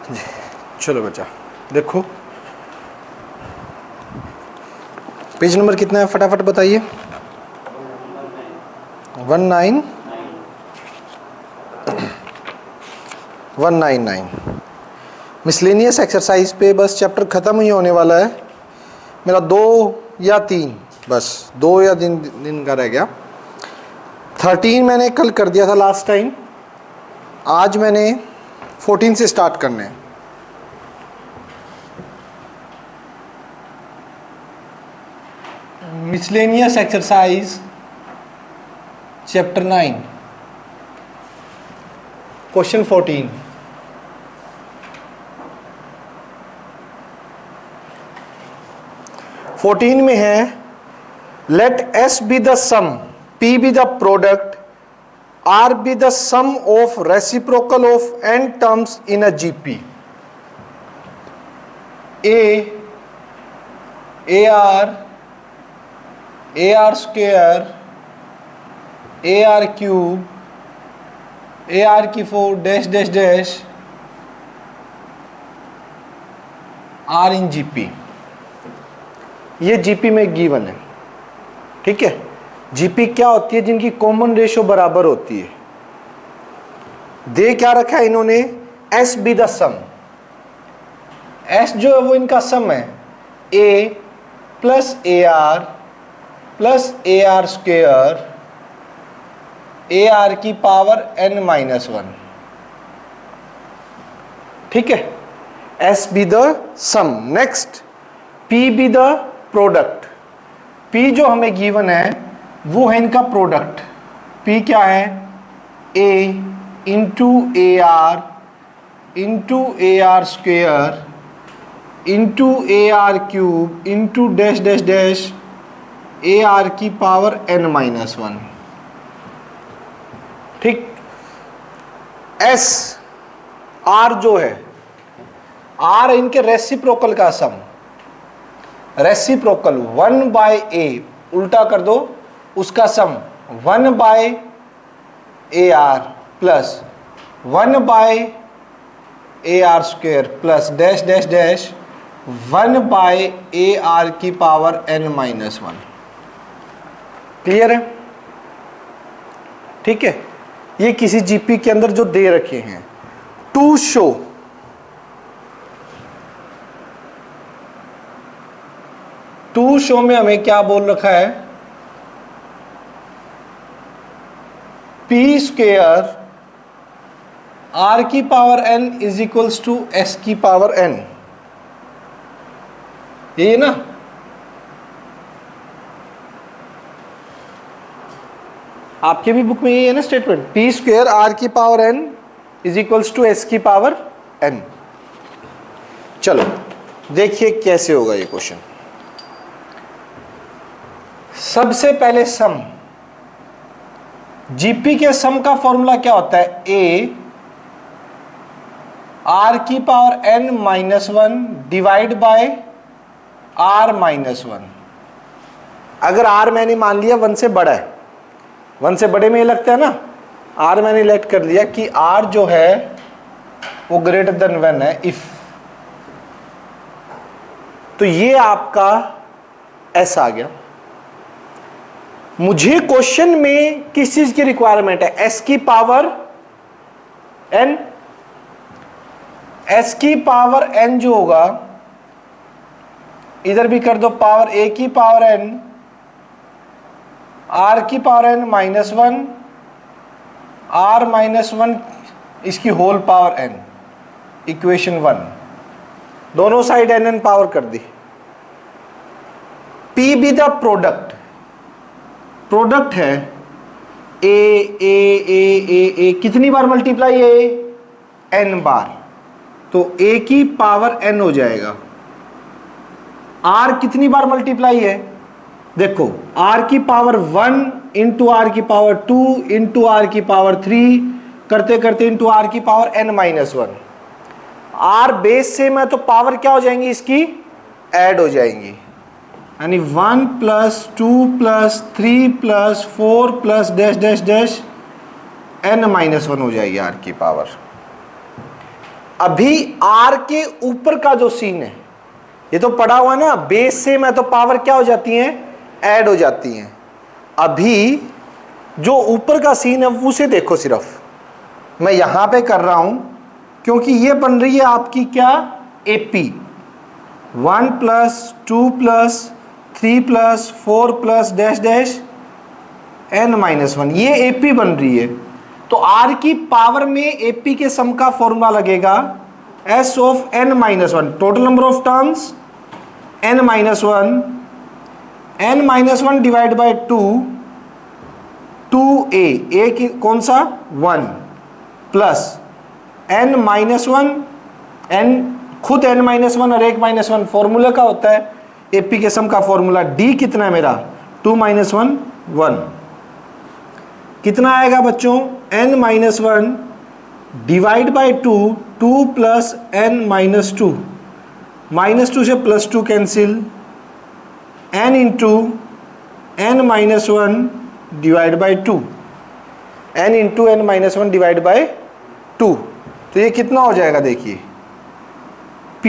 चलो बच्चा देखो पेज नंबर कितना है, फटाफट बताइए। 19199 मिसलेनियस एक्सरसाइज पे बस चैप्टर ख़त्म ही होने वाला है मेरा, 2 या 3 बस 2 या दिन का रह गया। 13 मैंने कल कर दिया था लास्ट टाइम, आज मैंने 14 से स्टार्ट करने हैं। Miscellaneous exercise chapter 9 question 14। में है let S be the sum, P be the product, R be the sum of reciprocal of n terms in a GP। AR square, AR cube, AR की 4 dash dash dash R in GP। ये GP में given है, ठीक है। GP क्या होती है? जिनकी कॉमन रेशियो बराबर होती है। दे क्या रखा है इन्होंने? S be the sum, S जो है वो इनका सम है, A plus AR plus AR square, AR की पावर n-1, ठीक है। S be the sum. Next P be the product. P जो हमें गिवन है वो है इनका प्रोडक्ट। P क्या है? A into AR square into AR cube into dash dash dash AR की पावर n-1, ठीक। S R जो है, R इनके रेसिप्रोकल का सम, रेसिप्रोकल 1/A उल्टा कर दो उसका सम 1/AR plus 1/AR square plus dash dash dash 1/AR की पावर n-1। क्लियर है? ठीक है। ये किसी GP के अंदर जो दे रखे हैं। टू शो में हमें क्या बोल रखा है? P स्क्वेयर R की power n is equals to S की पावर n, ये ना। आपके भी बुक में ये है ना स्टेटमेंट, P स्क्वेयर R की power n is equals to S की पावर n। चलो देखिए कैसे होगा ये क्वेश्चन। सबसे पहले सम, GP के सम का फॉर्मूला क्या होता है? A R की power n-1 divide by R-1। अगर R मैंने मान लिया 1 से बड़ा है, 1 से बड़े में ये लगता है ना, R मैंने लेट कर लिया कि R जो है वो ग्रेटर देन 1 है, इफ। तो ये आपका S आ गया। मुझे क्वेश्चन में किस चीज की रिक्वायरमेंट है? S की पावर n। S की पावर n जो होगा, इधर भी कर दो पावर A की पावर n, R की पावर n-1, R-1 इसकी होल पावर n, इक्वेशन 1। दोनों साइड n पावर कर दी। P be the product, product है A कितनी बार मल्टीप्लाई है? n बार, तो A की पावर n हो जाएगा। R कितनी बार मल्टीप्लाई है? देखो R की पावर 1 इंटू R की पावर 2 इंटू R की पावर 3 करते करते इंटू R की power n-1। R base same है तो पावर क्या हो जाएंगी इसकी? ऐड हो जाएंगी, यानी 1 plus 2 plus 3 plus 4 plus dash dash dash n-1 हो जाएगी R की पावर। अभी r के ऊपर का जो सीन है, ये तो पढ़ा हुआ ना, बेस सेम है तो पावर क्या हो जाती है, ऐड हो जाती हैं। अभी जो ऊपर का सीन है उसे देखो, सिर्फ मैं यहां पे कर रहा हूं क्योंकि ये बन रही है आपकी क्या, AP 1 + 2 + 3 + 4 + डैश डैश n-1, ये AP बन रही है। तो r की पावर में AP के सम का फॉर्मूला लगेगा s of n-1, total number of terms n-1, n-1 divide by 2, 2a, a की कौन सा 1 प्लस n-1, n खुद n-1 और 1-1 फॉर्मूला का होता है, AP के सम का फॉर्मूला। d कितना है मेरा 2 - 1 1, कितना आएगा बच्चों, n-1 डिवाइड बाय 2, 2 + n-2, -2 से +2 cancel, n into n-1 divide by 2, n into n-1 divide by 2। तो ये कितना हो जाएगा देखिए, p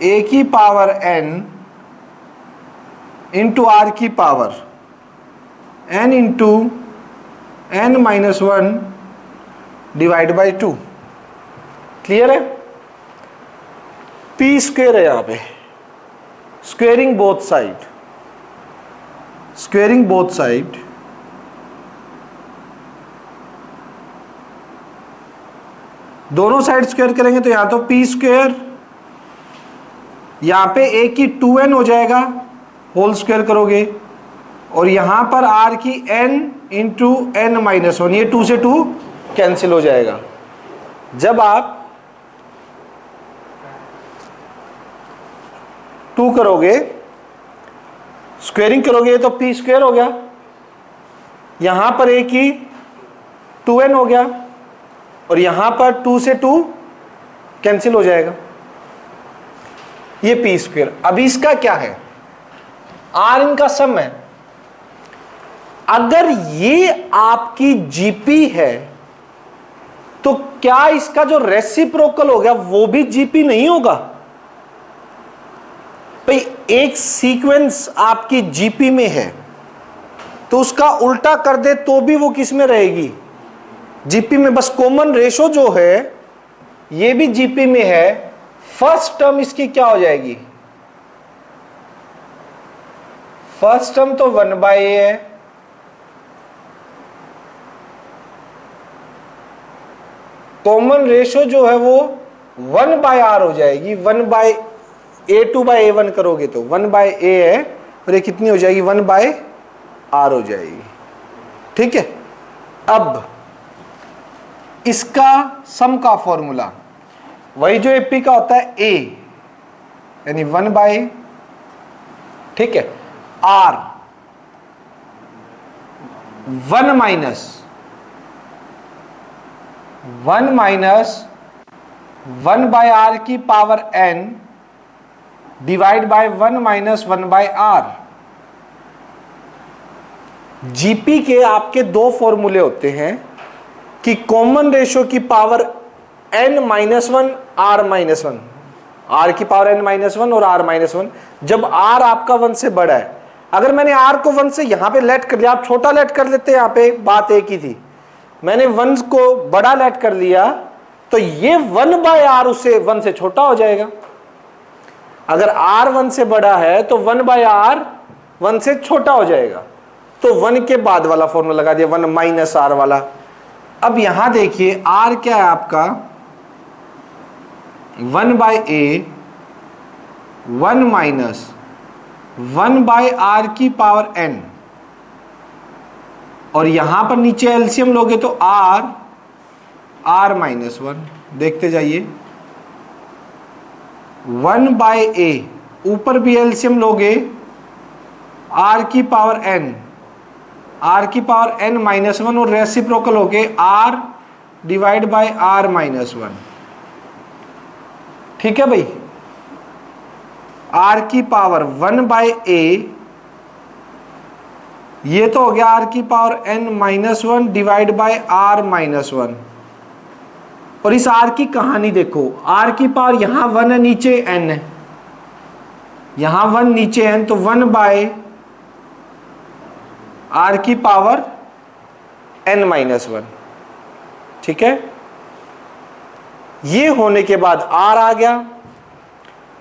a की पावर n इंटू r की power n into n-1 divide by 2। क्लियर है, p स्क्वेयर है यहां पे, squaring both side, squaring both side, दोनों साइड स्क्वेयर करेंगे तो यहां तो p स्क्वेयर, यहां पे a की 2n हो जाएगा, होल स्क्वेयर करोगे, और यहां पर r की n इंटू n-1, ये 2 से 2 कैंसिल हो जाएगा। जब आप 2 करोगे, स्क्वेयरिंग करोगे तो p स्क्वेयर हो गया, यहां पर a की 2n हो गया, और यहां पर 2 से 2 कैंसिल हो जाएगा, ये p स्क्वेयर। अभी इसका क्या है, r इनका सम है। अगर ये आपकी GP है तो क्या इसका जो रेसिप्रोकल हो गया वो भी GP नहीं होगा भाई? एक सीक्वेंस आपकी GP में है तो उसका उल्टा कर दे तो भी वो किस में रहेगी, GP में। बस कॉमन रेशो जो है ये भी GP में है, फर्स्ट टर्म इसकी क्या हो जाएगी, फर्स्ट टर्म तो 1/a है, कॉमन रेशो जो है वो 1/r हो जाएगी, 1/a2/a1 करोगे तो 1/a है, और ये कितनी हो जाएगी 1/r हो जाएगी। ठीक है, अब इसका सम का फॉर्मूला वही जो AP का होता है a, यानी 1/a, ठीक है, r 1 - 1/r की power n divide bye 1 - 1/r। GP के आपके दो फॉर्मूले होते हैं कि कॉमन रेशो की पावर n-1 r-1, r की पावर n-1 और r-1, जब r आपका 1 से बड़ा है। अगर मैंने r को 1 से यहां पे लेट कर लिया, आप छोटा लेट कर लेते, यहां पे बात एक ही थी, मैंने 1 को बड़ा लेट कर लिया तो ये 1/r उससे 1 से छोटा हो जाएगा। अगर r 1 से बड़ा है तो 1/r 1 से छोटा हो जाएगा, तो 1 के बाद वाला फॉर्मूला लगा दिया, 1 - r वाला। अब यहां देखिए r क्या है आपका 1/a 1 - 1/r की पावर n, और यहां पर नीचे एलसीएम लोगे तो r-1, देखते जाइए 1/a, ऊपर भी एलसीएम लोगे r की पावर n, r की पावर n-1, और रेसिप्रोकल होके r डिवाइड बाय r-1। ठीक है भाई, r की पावर 1/a, ये तो हो गया r की power n-1 divide by r-1, और इस r की कहानी देखो, r की पावर यहां 1 है, नीचे n है, यहां 1 नीचे n, तो 1 बाय r की पावर n माइनस 1। ठीक है, ये होने के बाद r आ गया,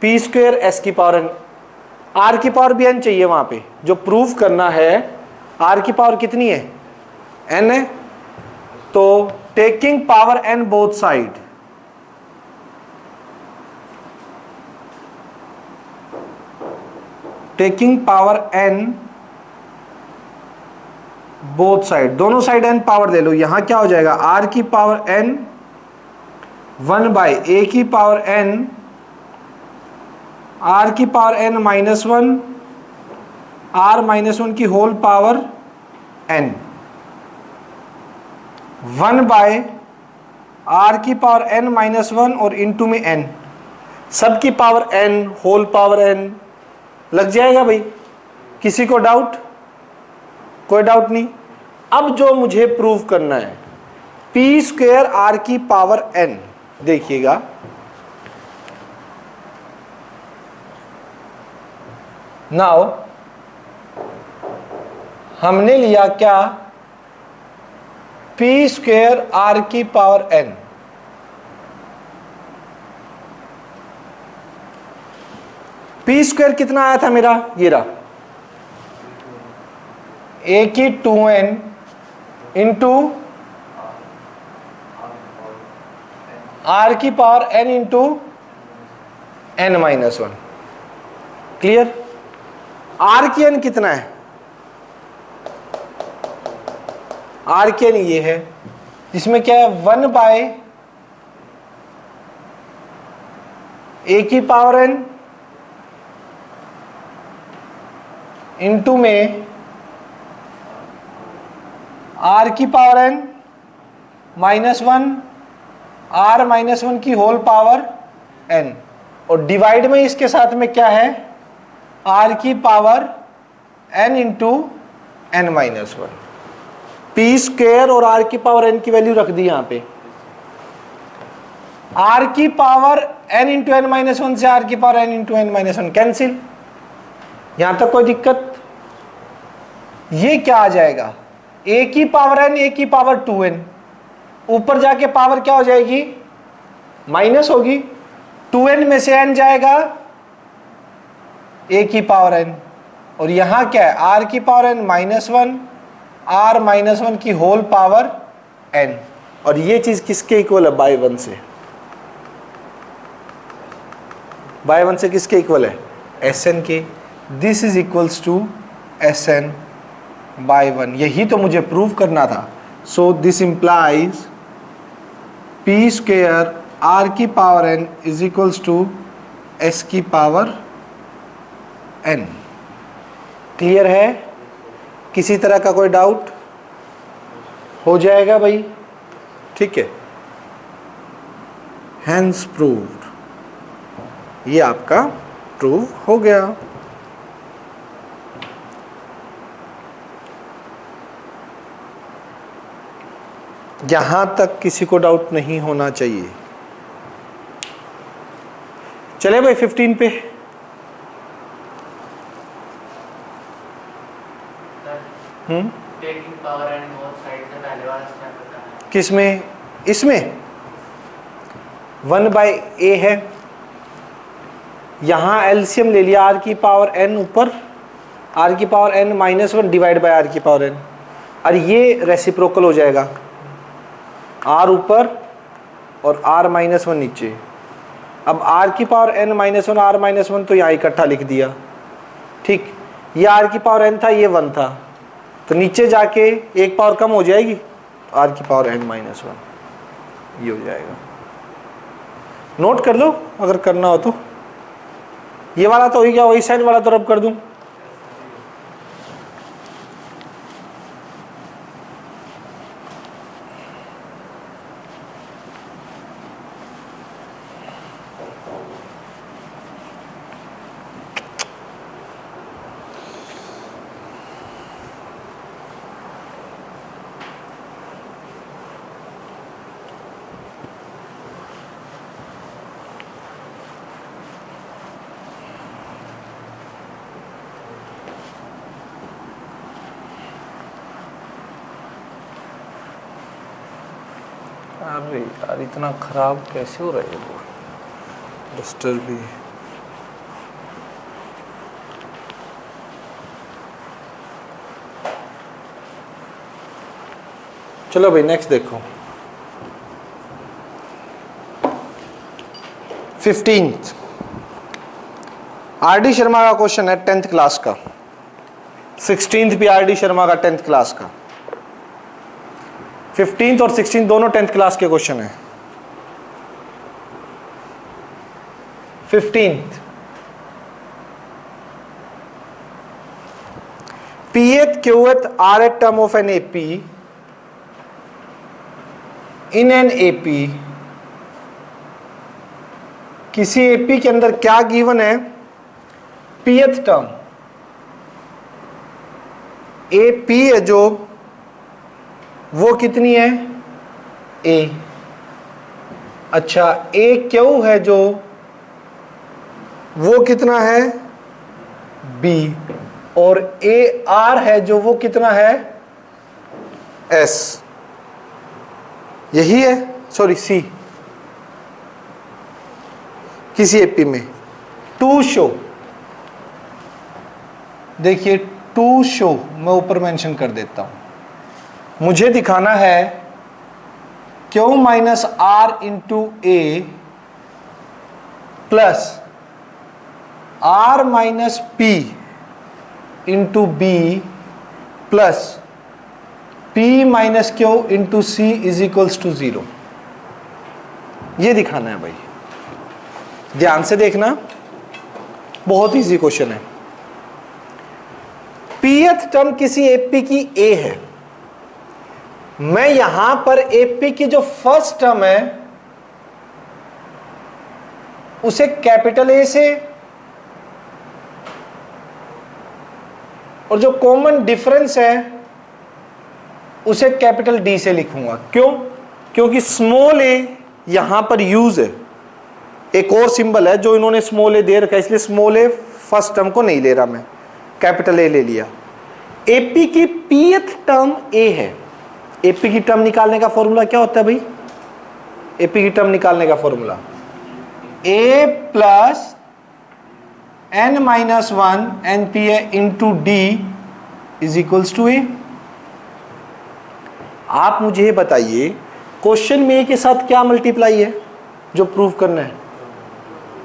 p स्क्वेयर s की पावर n, r की पावर भी n चाहिए वहां पे, जो प्रूव करना है r की पावर कितनी है, n है, तो taking power n both side, taking power n both side, दोनों साइड n पावर ले लो, यहां क्या हो जाएगा, r की पावर n 1 बाय a की पावर n, r की power n minus 1, r minus 1 की whole power n, 1 by r की पावर n माइनस 1 और इनटू में n, सब की power n whole power n। लग जाएगा भाई, किसी को डाउट? कोई डाउट नहीं। अब जो मुझे प्रूव करना है, p स्क्वेयर r की पावर n, देखिएगा नाउ हमने लिया क्या, p स्क्वेयर r की पावर n, p स्क्वेयर कितना आया था मेरा, ये रहा, a की 2n इंटू r की power n into n minus 1। Clear? r की n कितना है, r की n ये है, जिसमें क्या है 1 बाय a की पावर n इंटू में r की power n minus 1, r minus 1 की होल पावर n, और डिवाइड में इसके साथ में क्या है, r की power n into n minus 1। p square और r की पावर n की वैल्यू रख दी यहां पे, r की power n into n minus 1 से r की power n into n minus 1 cancel, यहां तक कोई दिक्कत? ये क्या आ जाएगा, a की पावर n, a की पावर 2n, ऊपर जाके पावर क्या हो जाएगी, माइनस होगी, 2n में से n जाएगा a की पावर n, और यहां क्या है, r की power n minus 1, r minus 1 की होल पावर n, और ये चीज किसके इक्वल है, बाय 1 से, बाय 1 से किसके इक्वल है, Sn के। This is equals to Sn by 1, यही तो मुझे प्रूव करना था। So this implies p square r की power n is equals to s की पावर n। क्लियर है? किसी तरह का कोई डाउट? हो जाएगा भाई, ठीक है, हैंस प्रूव्ड, ये आपका प्रूव हो गया। यहां तक किसी को डाउट नहीं होना चाहिए। चले भाई 15 पे। Taking power and both side से पहले वाला स्टेप बताना है। किसमें? इसमें 1 बाय a है, यहां एलसीएम ले लिया, r की पावर n ऊपर, r की power n minus 1 divide by r की पावर n, और ये रेसिप्रोकल हो जाएगा, r ऊपर और r माइनस 1 नीचे। अब r की power n minus 1, r minus 1 तो यहाँ इकट्ठा लिख दिया, ठीक, ये r की पावर n था, ये 1 था, तो नीचे जाके एक पावर कम हो जाएगी, r की पावर n माइनस 1 ये हो जाएगा। नोट कर लो अगर करना हो तो। ये वाला तो हो गया, वही साइड वाला तो रब कर दूं। अरे यार इतना खराब कैसे हो रहा है वो डिस्टर्ब भी। चलो भाई नेक्स्ट देखो 15th आर डी शर्मा का क्वेश्चन है 10th क्लास का। 16th भी आर डी शर्मा का 10th क्लास का। 15th और 16th दोनों 10th क्लास के क्वेश्चन है। 15th pth qth rth term of an AP in an AP किसी AP के अंदर क्या गिवन है pth टर्म AP है जो वो कितनी है A। अच्छा AQ है जो वो कितना है B और AR है जो वो कितना है S। यही है सॉरी C किसी एपी में टू शो। देखिए टू शो मैं ऊपर मेंशन कर देता हूं। मुझे दिखाना है Q minus R into A plus are minus P into B plus P minus Q into C is equals to 0। ये दिखाना है भाई, ध्यान से देखना, बहुत इजी क्वेश्चन है। pth टर्म किसी एपी की A है। मैं यहां पर एपी की जो फर्स्ट टर्म है उसे कैपिटल ए से और जो कॉमन डिफरेंस है उसे कैपिटल डी से लिखूंगा। क्यों? क्योंकि स्मॉल ए यहां पर यूज है। एक और सिंबल है जो इन्होंने स्मॉल ए दे रखा है, इसलिए स्मॉल ए फर्स्ट टर्म को नहीं ले रहा मैं, कैपिटल ए ले लिया। एपी की pth टर्म ए है। एपी की टर्म निकालने का फॉर्मूला क्या होता है भाई? एपी की टर्म निकालने का formula a plus n minus 1 n p a into D is equals to a. आप मुझे बताइए क्वेश्चन में ए के साथ क्या मल्टीप्लाई है जो प्रूव करना है?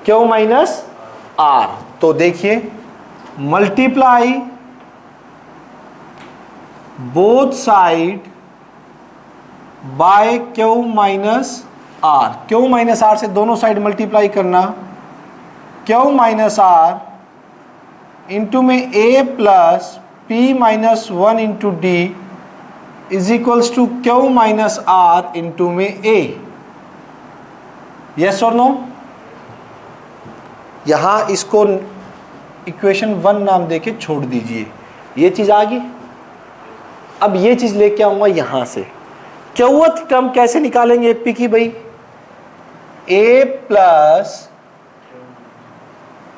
Q minus R. तो देखिए multiply both side by Q minus R. Q minus R से दोनों साइड मल्टीप्लाई करना, Q माइनस आर इंटू में A plus P minus 1 into D is equals to Q minus R into में A। Yes और no? यहां इसको equation 1 नाम देके छोड़ दीजिए। ये चीज आ गई। अब ये चीज लेके आऊंगा यहां से। क्यूथ टर्म कैसे निकालेंगे एपी की भाई? A plus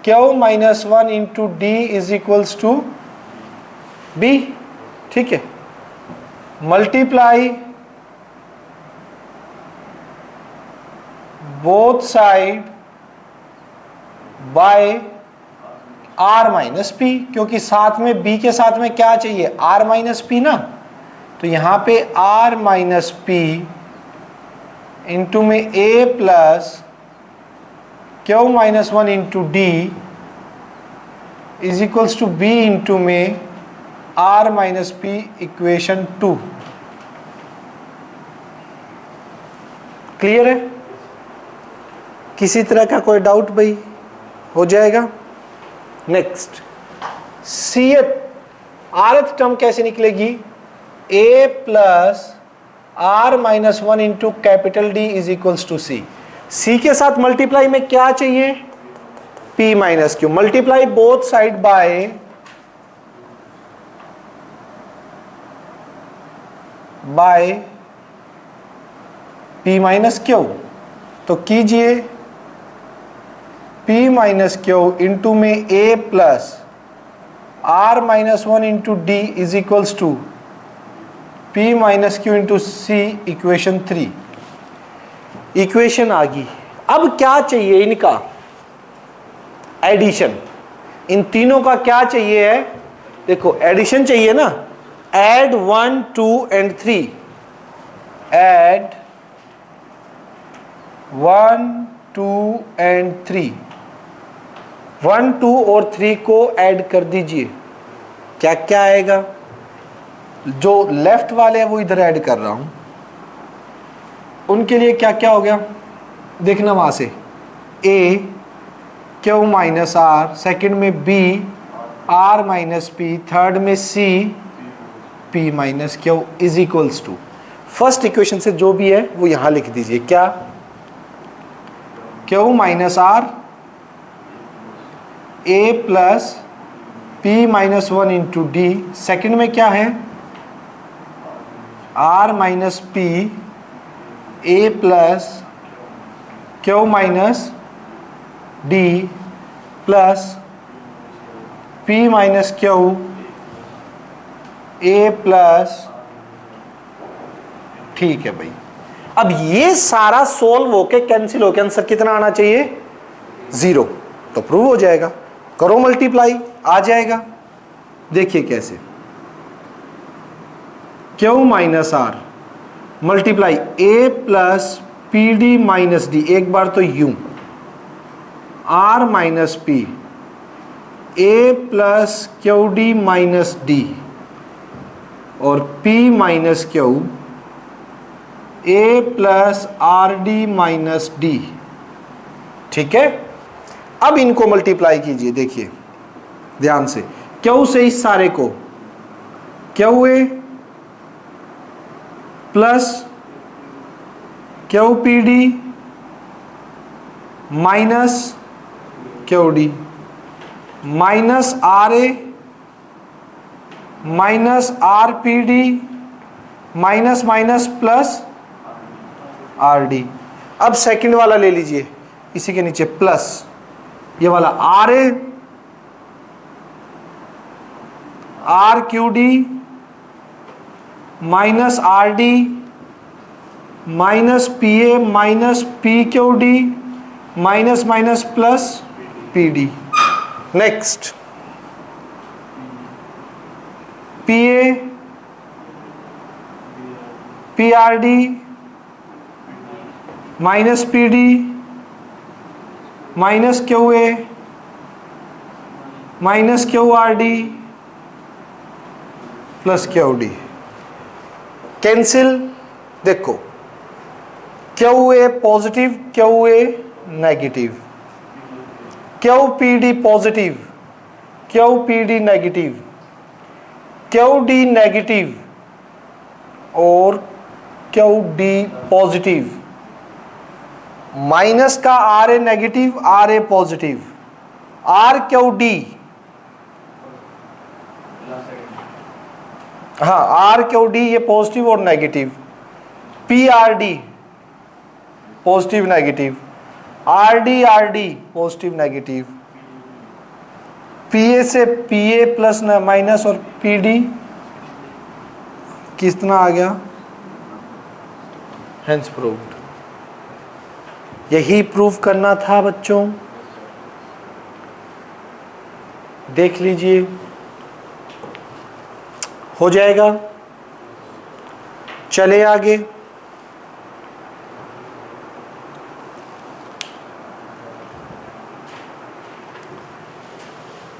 Q minus 1 into D is equals to B. ठीक है, multiply both side by R minus P, क्योंकि साथ में b के साथ में क्या चाहिए? आर माइनस पी ना। तो यहां पे आर माइनस पी इंटू में a plus Q minus 1 into D is equals to b into में आर माइनस पी इक्वेशन 2। क्लियर है? किसी तरह का कोई डाउट भाई? हो जाएगा। नेक्स्ट सीएथ आरथ टर्म कैसे निकलेगी? A plus are minus 1 into capital D is equals to C. C के साथ मल्टीप्लाई में क्या चाहिए? P minus q. Multiply both side by P minus q. तो कीजिए P माइनस क्यू इंटू में A plus are minus 1 into D is equals to P minus q into C equation 3। Equation आ गई। अब क्या चाहिए इनका? एडिशन। इन तीनों का क्या चाहिए है? देखो एडिशन चाहिए ना, एड 1 2 एंड 3, एड 1 2 एंड 3, 1 2 और 3 को ऐड कर दीजिए। क्या क्या आएगा? जो लेफ्ट वाले हैं वो इधर ऐड कर रहा हूं, उनके लिए क्या क्या हो गया देखना वहां से, a q minus r, second में b r minus p, third में c p minus q is equals to, first equation से जो भी है वो यहां लिख दीजिए। क्या? Q minus are a plus p minus 1 into d, second में क्या है r minus P a plus q minus d plus p minus Q A plus, ठीक है भाई। अब ये सारा सोल्व होके कैंसिल होके आंसर कितना आना चाहिए? 0, तो प्रूव हो जाएगा। करो मल्टीप्लाई, आ जाएगा। देखिए कैसे, q minus r multiply a plus P D minus d, एक बार तो यू, r minus P a plus q D minus d और p minus Q A plus R D minus d, ठीक है। अब इनको मल्टीप्लाई कीजिए, देखिए ध्यान से, क्यू से इस सारे को, Q A plus Q P D minus Q D minus are A minus R P D minus minus plus are D. अब सेकंड वाला ले लीजिए, इसी के नीचे प्लस ये वाला R A R Q D minus R D minus P A minus P Q D minus minus plus P D. Next P A P R D minus P D minus Q A minus Q R d plus q d. Cancel, देखो q a positive q a negative, q P d positive q P d negative, q d negative और q d positive, minus का r a negative r a positive, r Q d, हाँ r Q d ये positive और negative, p are d positive negative, r d positive negative, p a से p a plus minus और p d कितना आ गया, hence proved. यही prove करना था बच्चों, देख लीजिए हो जाएगा। चले आगे,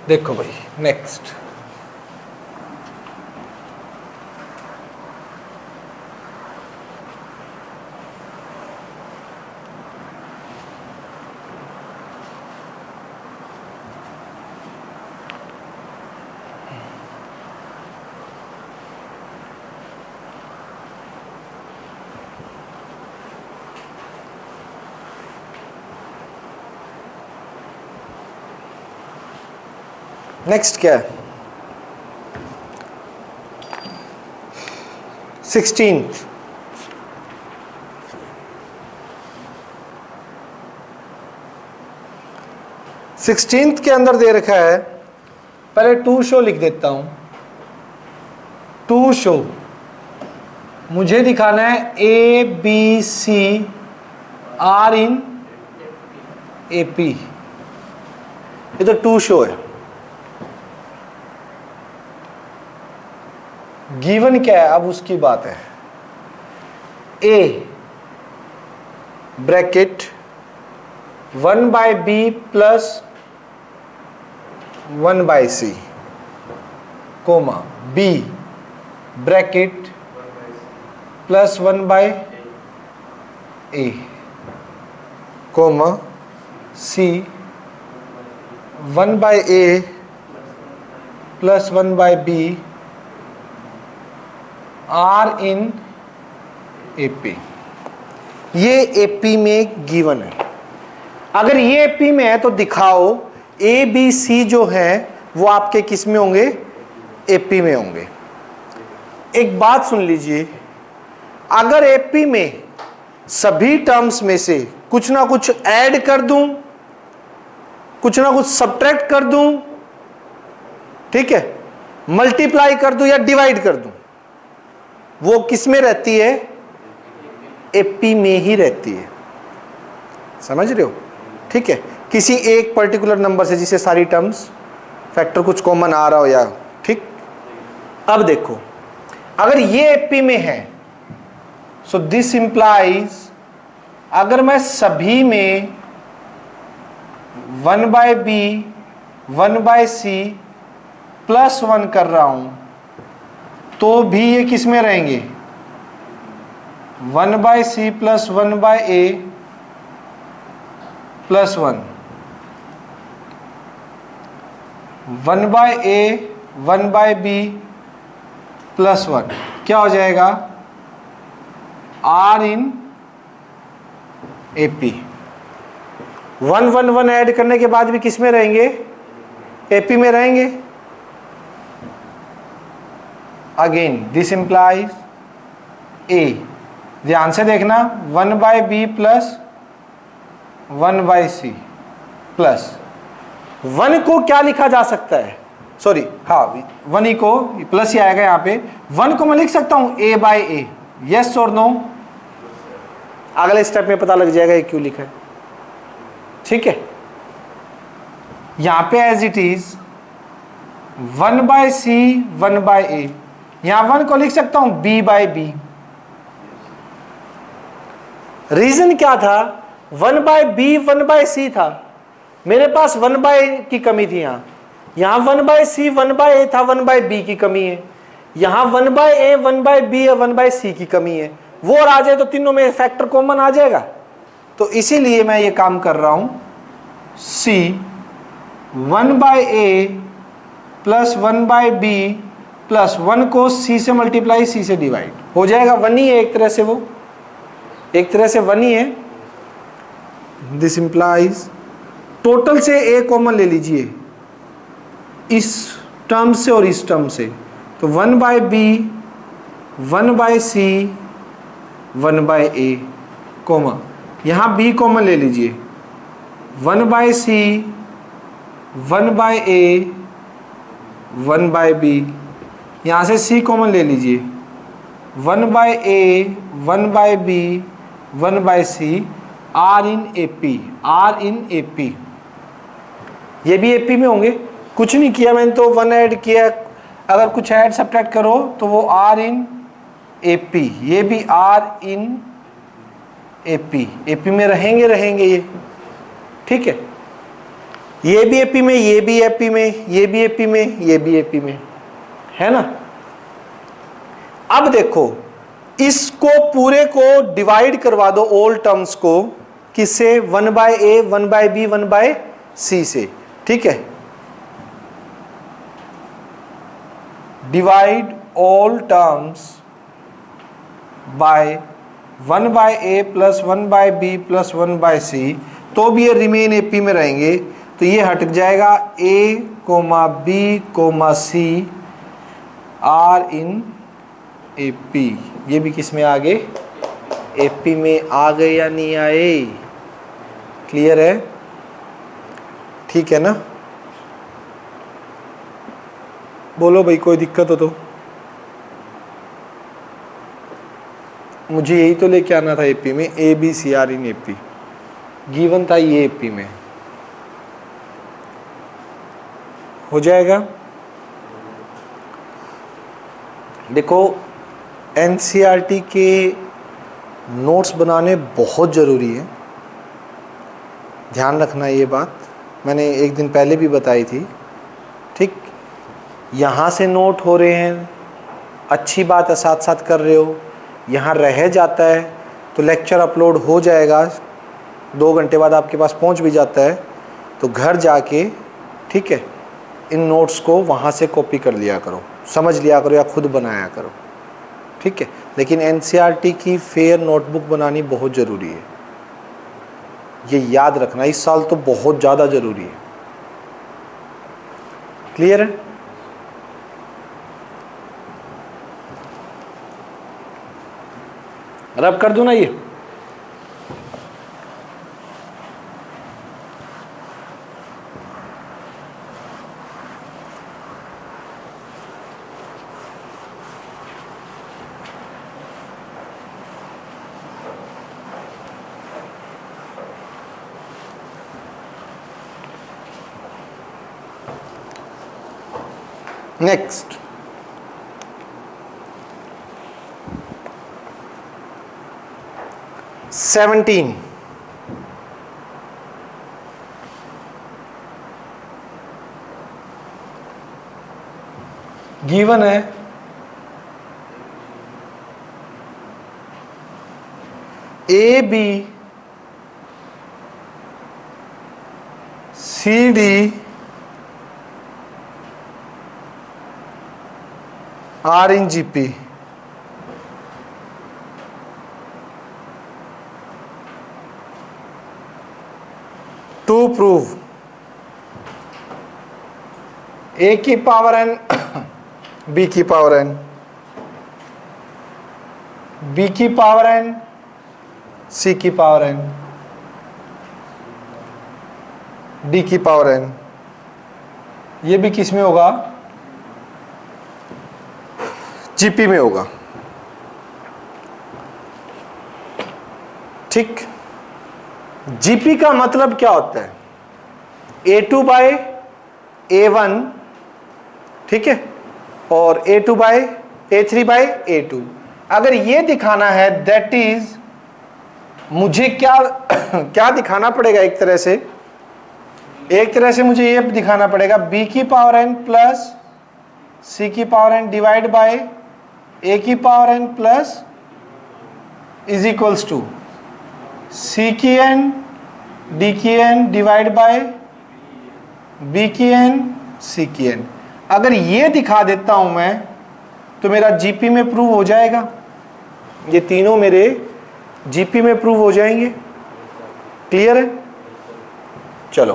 देखो भाई नेक्स्ट, नेक्स्ट क्या है 16th, के अंदर दे रखा है, पहले टू शो लिख देता हूं। टू शो मुझे दिखाना है A B C are in AP, ये तो टू शो है। गिवन क्या है अब उसकी बात है। A bracket 1/b plus 1/c comma B bracket plus 1/a comma C 1/a plus 1/b are in AP. ये एपी में गिवन है। अगर ये एपी में है तो दिखाओ ए बी सी जो है वो आपके किस में होंगे, एपी में होंगे। एक बात सुन लीजिए, अगर एपी में सभी टर्म्स में से कुछ ना कुछ ऐड कर दूं, कुछ ना कुछ सब्ट्रैक्ट कर दूं, ठीक है, मल्टीप्लाई कर दूं या डिवाइड कर दूं, वो किस में रहती है, एपी में ही रहती है। समझ रहे हो? ठीक है, किसी एक पर्टिकुलर नंबर से जिसे सारी टर्म्स फैक्टर कुछ कॉमन आ रहा हो या, ठीक। अब देखो, अगर ये एपी में है सो दिस इंप्लाइज अगर मैं सभी में 1/b 1/c प्लस 1 कर रहा हूं तो भी ये किस में रहेंगे, 1/c plus 1/a plus 1 1/a 1/b plus 1 क्या हो जाएगा, आर इन एपी। 1 1 1 ऐड करने के बाद भी किस में रहेंगे, एपी में रहेंगे। अगेन दिस इंप्लाइज ए, ध्यान से देखना, 1/b प्लस 1/c प्लस 1 को क्या लिखा जा सकता है, सॉरी हाँ 1 ही को प्लस ही आएगा यहाँ पे। 1 को मैं लिख सकता हूँ a/a, यस और नो, अगले स्टेप में पता लग जाएगा ये क्यों लिखा है। ठीक है, यहाँ पे as it is 1/c 1/a, यहाँ 1 को लिख सकता हूँ b/b। रीजन क्या था, 1/b 1/c था, मेरे पास 1/a की कमी थी। यहाँ 1/c 1/a था, 1/b की कमी है। यहाँ 1/a 1/b या 1/c की कमी है। वो और आ जाए तो तीनों में फैक्टर कॉमन आ जाएगा। तो इसीलिए मैं ये काम कर रहा हूं, c 1/a plus 1/b plus 1 को c से मल्टीप्लाई c से डिवाइड हो जाएगा। 1 ही है एक तरह से, वो एक तरह से 1 ही है। दिस इंप्लाइज टोटल से a कॉमन ले लीजिए इस टर्म से और इस टर्म से, तो 1/b 1/c 1/a कोमा, यहाँ b कॉमन ले लीजिए, 1/c 1/a 1/b, यहाँ से c कॉमन ले लीजिए, 1/a 1/b 1/c are in AP, are in AP. ये भी एपी में होंगे, कुछ नहीं किया मैंने तो 1 ऐड किया। अगर कुछ ऐड सब्ट्रैक्ट करो तो वो आर इन एपी, ये भी आर इन एपी, एपी में रहेंगे ये। ठीक है, ये भी एपी में, ये भी एपी में, ये भी एपी में, ये भी एपी में, है ना। अब देखो, इसको पूरे को डिवाइड करवा दो, ऑल टर्म्स को, किससे, 1/a 1/b 1/c से। ठीक है, divide all terms by 1/a plus 1/b plus 1/c, तो भी ये रिमेन एपी में रहेंगे। तो ये हट जाएगा a, b, c are in AP. ये भी किस में आ गए, एपी में आ गए या नहीं आए, क्लियर है? ठीक है ना, बोलो भाई कोई दिक्कत हो तो। मुझे यही तो लेके आना था एपी में, A B C are in AP. Given था ये एपी में, हो जाएगा। देखो एनसीईआरटी के नोट्स बनाने बहुत ज़रूरी है, ध्यान रखना ये बात, मैंने एक दिन पहले भी बताई थी। ठीक, यहाँ से नोट हो रहे हैं, अच्छी बात है, साथ साथ कर रहे हो, यहाँ रह जाता है तो लेक्चर अपलोड हो जाएगा, 2 घंटे बाद आपके पास पहुँच भी जाता है, तो घर जाके ठीक है इन नोट्स को वहाँ से कॉपी कर लिया करो, समझ लिया करो या खुद बनाया करो। ठीक है, लेकिन एनसीईआरटी की फेयर नोटबुक बनानी बहुत ज़रूरी है, ये याद रखना, इस साल तो बहुत ज़्यादा ज़रूरी है। क्लियर है? रब कर दूं ना ये? नेक्स्ट, सेवनटीन, गिवन है A B C D are in GP, to prove A की पावर एन बी की पावर एन, बी की पावर एन सी की पावर एन, डी की पावर एन, ये भी किस में होगा? जीपी में होगा। ठीक, जीपी का मतलब क्या होता है? A2 बाय A1, ठीक है, और A2 bye A3 bye A2। अगर ये दिखाना है, दैट इज मुझे क्या क्या दिखाना पड़ेगा? एक तरह से मुझे ये दिखाना पड़ेगा b की पावर n प्लस c की power n divide by a की power n plus is equals to c की n d की n डिवाइड बाय b की n c की n। अगर ये दिखा देता हूं मैं तो मेरा जीपी में प्रूव हो जाएगा, ये तीनों मेरे जीपी में प्रूव हो जाएंगे। क्लियर है? चलो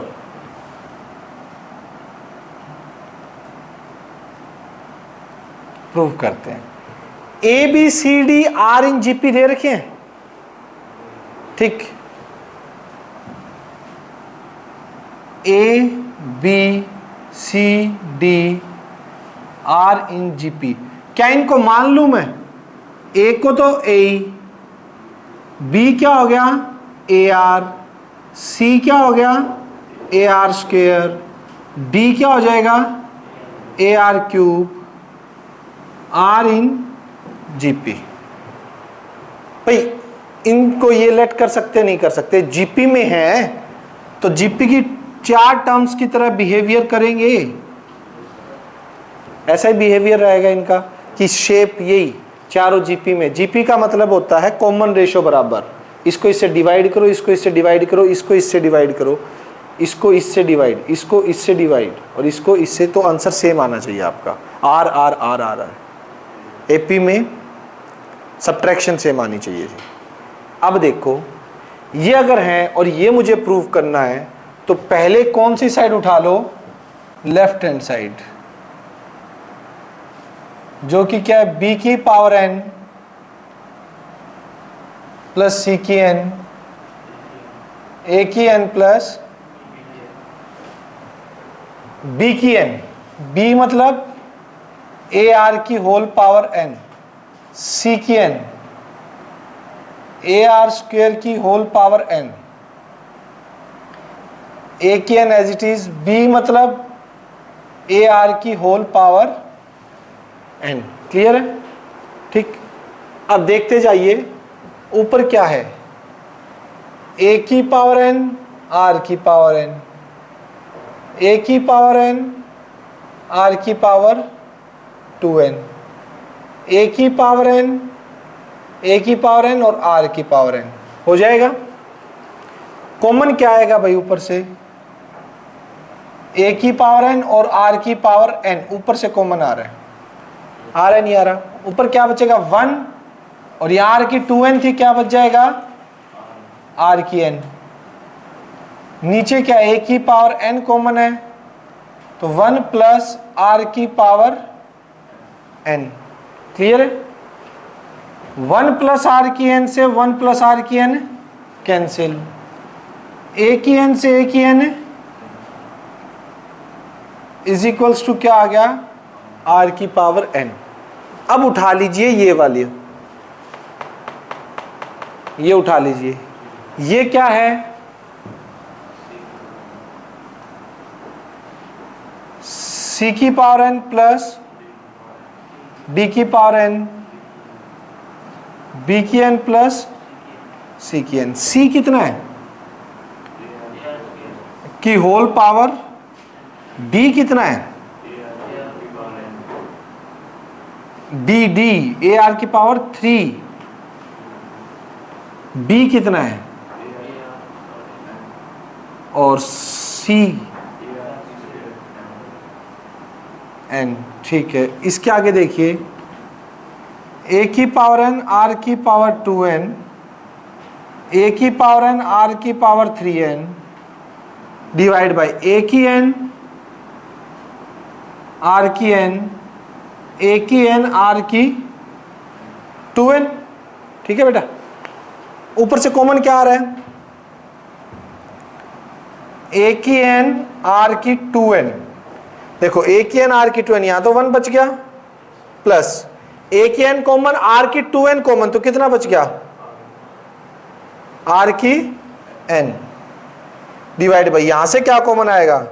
प्रूव करते हैं। A B C D are in GP दे रखे हैं, ठीक, A B C D are in GP. क्या इनको मान लूं मैं? ए को तो ए, बी क्या हो गया? ए आर, सी क्या हो गया? ए आर स्क्वेयर, डी क्या हो जाएगा? A R cube, are in GP. भाई इनको ये लेट कर सकते नहीं कर सकते? जीपी में है तो जीपी की 4 टर्म्स की तरह बिहेवियर करेंगे, ऐसा ही बिहेवियर रहेगा इनका कि शेप यही चारों जीपी में। जीपी का मतलब होता है कॉमन रेशो बराबर, इसको इससे डिवाइड करो, इसको इससे डिवाइड करो, इसको इससे डिवाइड करो, इसको इससे डिवाइड, इसको इससे डिवाइड और इसको इससे, तो आंसर सेम आना चाहिए आपका। R R R R R. AP में सब्ट्रैक्शन सेम आनी चाहिए थी। अब देखो ये अगर है और ये मुझे प्रूव करना है तो पहले कौन सी साइड उठा लो? लेफ्ट हैंड साइड, जो कि क्या है? बी की पावर n प्लस सी की n, ए की n प्लस बी की n। बी मतलब ए आर की होल पावर n, सी की n ए आर स्क्वेयर की होल पावर n, ए की N as it is, B मतलब ए आर की होल पावर एन। क्लियर है? ठीक। अब देखते जाइए ऊपर क्या है, ए की पावर एन, आर की पावर एन, ए की पावर एन, आर की पावर 2n, ए की पावर एन, ए की पावर एन और आर की पावर एन। हो जाएगा। कॉमन क्या आएगा भाई ऊपर से, ए की पावर एन और आर की पावर एन, ऊपर से कॉमन आ रहा है, आ रहा है नहीं आ रहा? ऊपर क्या बचेगा 1, और ये आर की 2n थी, क्या बच जाएगा आर की n। नीचे क्या ए की पावर n कॉमन है, तो 1 प्लस आर की पावर n। क्लियर है? 1 प्लस आर की n से 1 प्लस आर की n कैंसिल, ए की n से ए की n इज इक्वल्स टू क्या आ गया, आर की पावर n। अब उठा लीजिए ये वाली, ये उठा लीजिए, ये क्या है, सी की पावर n प्लस डी की पावर n, बी की n प्लस सी की n। सी कितना है की होल पावर, डी कितना है डी, डी ए आर की पावर 3, बी कितना है और सी एन। ठीक है, इसके आगे देखिए, ए की पावर एन, आर की पावर 2n, ए की पावर एन, आर की पावर 3n डिवाइड बाय ए की एन, आर की एन, ए की एन, आर की 2n। ठीक है बेटा, ऊपर से कॉमन क्या आ रहा है, ए की एन, आर की 2n। देखो ए की एन, आर की 2n, यहां तो 1 बच गया, प्लस ए की एन कॉमन, आर की 2n कॉमन, तो कितना बच गया आर की एन डिवाइड बाई, यहां से क्या कॉमन आएगा,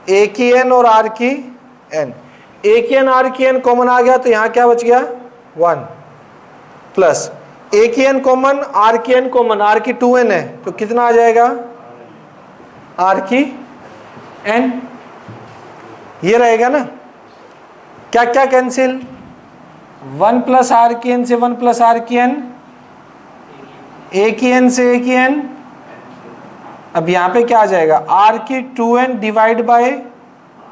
ए की एन और आर की एन। ए की एन, आर की एन कॉमन आ गया, तो यहां क्या बच गया 1, प्लस ए की एन कॉमन, आर की एन कॉमन, आर की 2n है, तो कितना आ जाएगा आर की एन। ये रहेगा ना, क्या क्या कैंसिल, 1 प्लस आर की एन से 1 प्लस आर की एन, ए की एन से ए की एन। अब यहां पे क्या आ जाएगा, आर की 2n डिवाइड बाय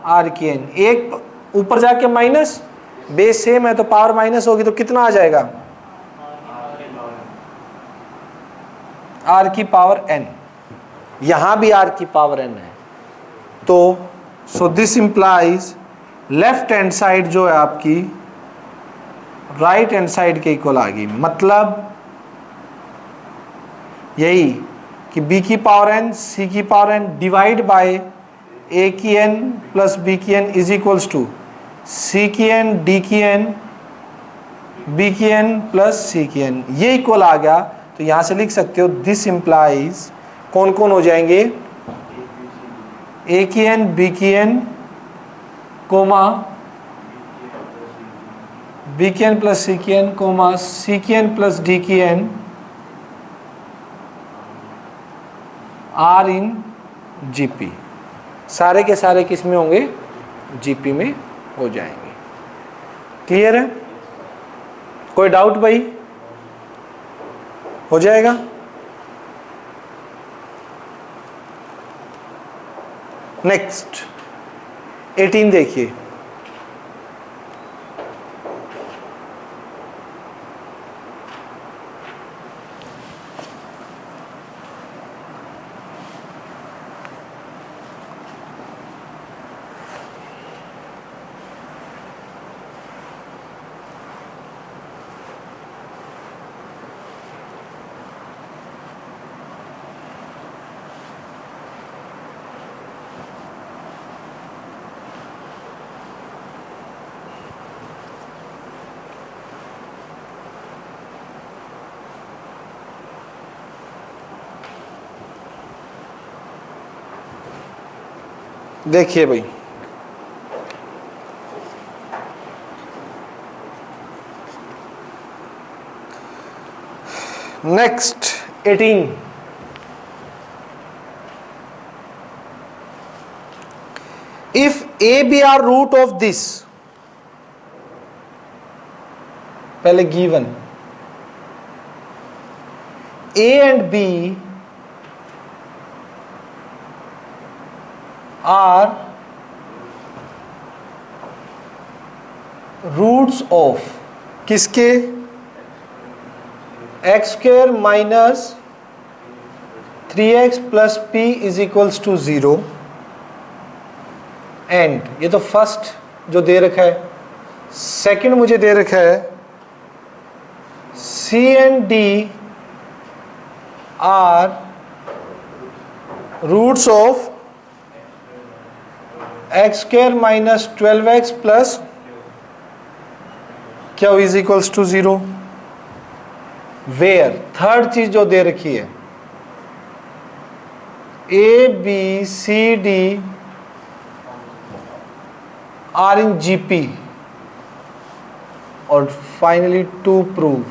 आर की एन, एक ऊपर जाके माइनस, बेस सेम है तो पावर माइनस होगी, तो कितना आ जाएगा आर की पावर n। यहां भी आर की पावर n है, तो so this implies left hand side जो है आपकी राइट हैंड साइड के इक्वल आ गई। मतलब यही कि b की पावर n, c की power n divide by a की n प्लस b की n is equals to c की n, d की n, b की n प्लस c की n। ये इक्वल आ गया, तो यहां से लिख सकते हो दिस इंप्लाइज, कौन कौन हो जाएंगे, a की n, b की n कोमा b की n प्लस c की n कोमा c की n प्लस d की n आर इन जीपी। सारे के सारे किस में होंगे, जीपी में हो जाएंगे। क्लियर है? कोई डाउट भाई? हो जाएगा। नेक्स्ट 18 देखिए, देखिए भाई, next 18, if a b are root of this, पहले given a and b are roots of किसके, x square minus 3x plus p is equals to 0 and, ये तो फर्स्ट जो दे रखा है, सेकंड मुझे दे रखा है C and D are roots of x square minus 12x plus q is equals to 0, where third चीज जो दे रखी है A B C D are in GP, और फाइनली टू प्रूव,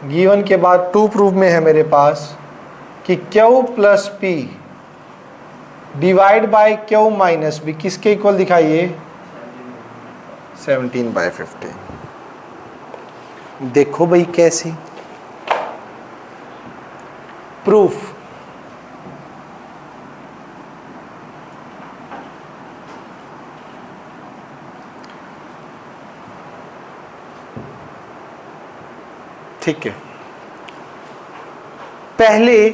गिवन के बाद टू प्रूव में है मेरे पास कि Q plus P divide by Q minus B किसके इक्वल दिखाइए, 17/15। देखो भाई कैसी प्रूफ, ठीक है। पहले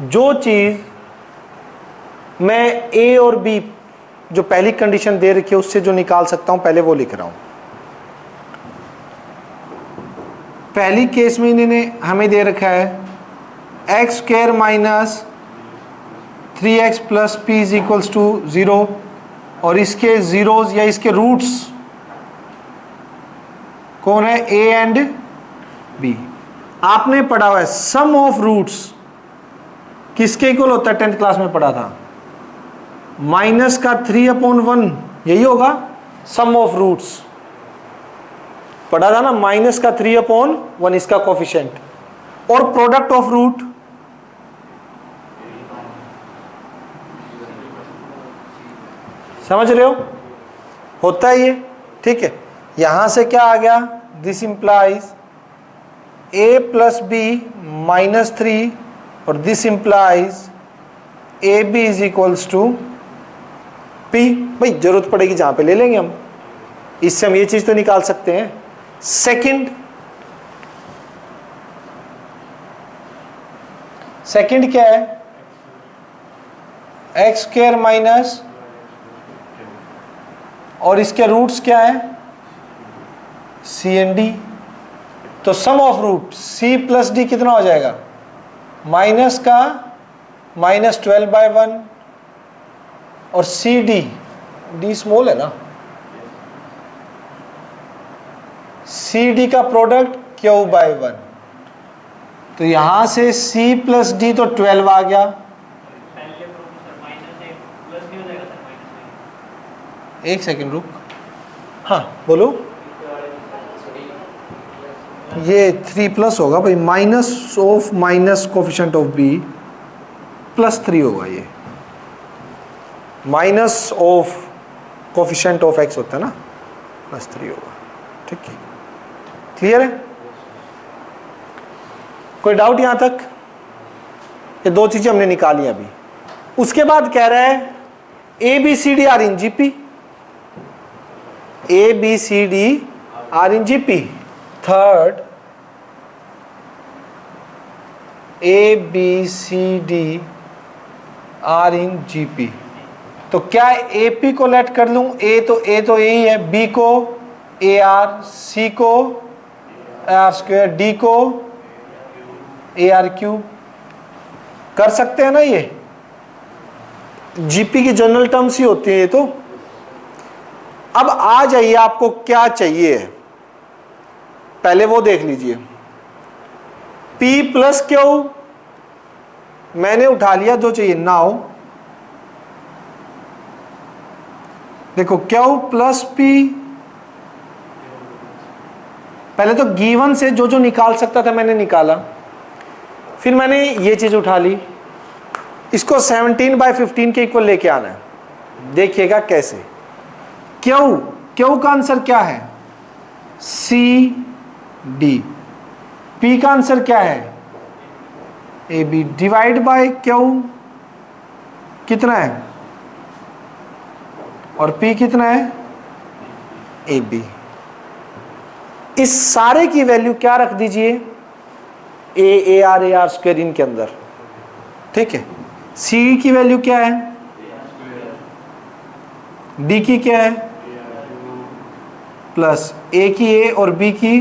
जो चीज मैं ए और बी जो पहली कंडीशन दे रखी है उससे जो निकाल सकता हूं पहले वो लिख रहा हूं। पहली केस में इन्होंने हमें दे रखा है X square minus 3x plus P is equals to 0, और इसके जीरोस या इसके रूट्स कौन है, ए एंड बी। आपने पढ़ा हुआ है सम ऑफ रूट्स किसके इक्वल होता है, 10th क्लास में पढ़ा था, माइनस का 3/1, यही होगा सम ऑफ रूट्स, पढ़ा था ना, माइनस का 3/1 इसका कोफिशिएंट, और प्रोडक्ट ऑफ रूट समझ रहे हो, होता है ये, ठीक है। यहां से क्या आ गया, this implies a plus B minus 3, और this implies A B is equals to P. भाई जरूरत पड़ेगी जहां पे ले लेंगे हम, इससे हम ये चीज तो निकाल सकते हैं। सेकंड क्या है, एक्स स्क्वायर माइनस, और इसके रूट्स क्या है, सी एंड डी। तो sum of root C plus D कितना हो जाएगा, माइनस का -12/1, और सी डी, डी स्मॉल है ना, सी डी का प्रोडक्ट Q/1। तो यहां से C प्लस डी तो 12 आ गया, एक सेकंड रुक, हाँ बोलो, ये 3 प्लस होगा भाई, minus of minus coefficient of B plus 3 होगा, ये minus of coefficient of X होता है ना, प्लस 3 होगा, ठीक है, क्लियर है, कोई डाउट यहां तक, ये दो चीजें हमने निकाली अभी। उसके बाद कह रहा है A B C D are in GP, A B C D are in GP. Third, A B C D are in GP. तो क्या ए पी को लेट कर लूं, ए तो यही है, बी को ए आर, सी को आर स्क्वायर, डी को ए आर क्यूब, कर सकते हैं ना, ये जीपी की जनरल टर्म्स ही होती है ये तो। अब आ जाइए, आपको क्या चाहिए, पहले वो देख लीजिए, P प्लस क्यू मैंने उठा लिया जो चाहिए। नाउ देखो क्यू प्लस पी, पहले तो गिवन से जो जो निकाल सकता था मैंने निकाला, फिर मैंने ये चीज उठा ली, इसको 17/15 के इक्वल लेके आना है। देखिएगा कैसे। क्यू, क्यू का आंसर क्या है? C D. पी का आंसर क्या है? A B. Divide by Q कितना है और पी कितना है? A B. इस सारे की वैल्यू क्या रख दीजिए? ए आर स्क्वायर इनके अंदर, ठीक है। सी की वैल्यू क्या है? डी की क्या है? प्लस ए की ए और बी की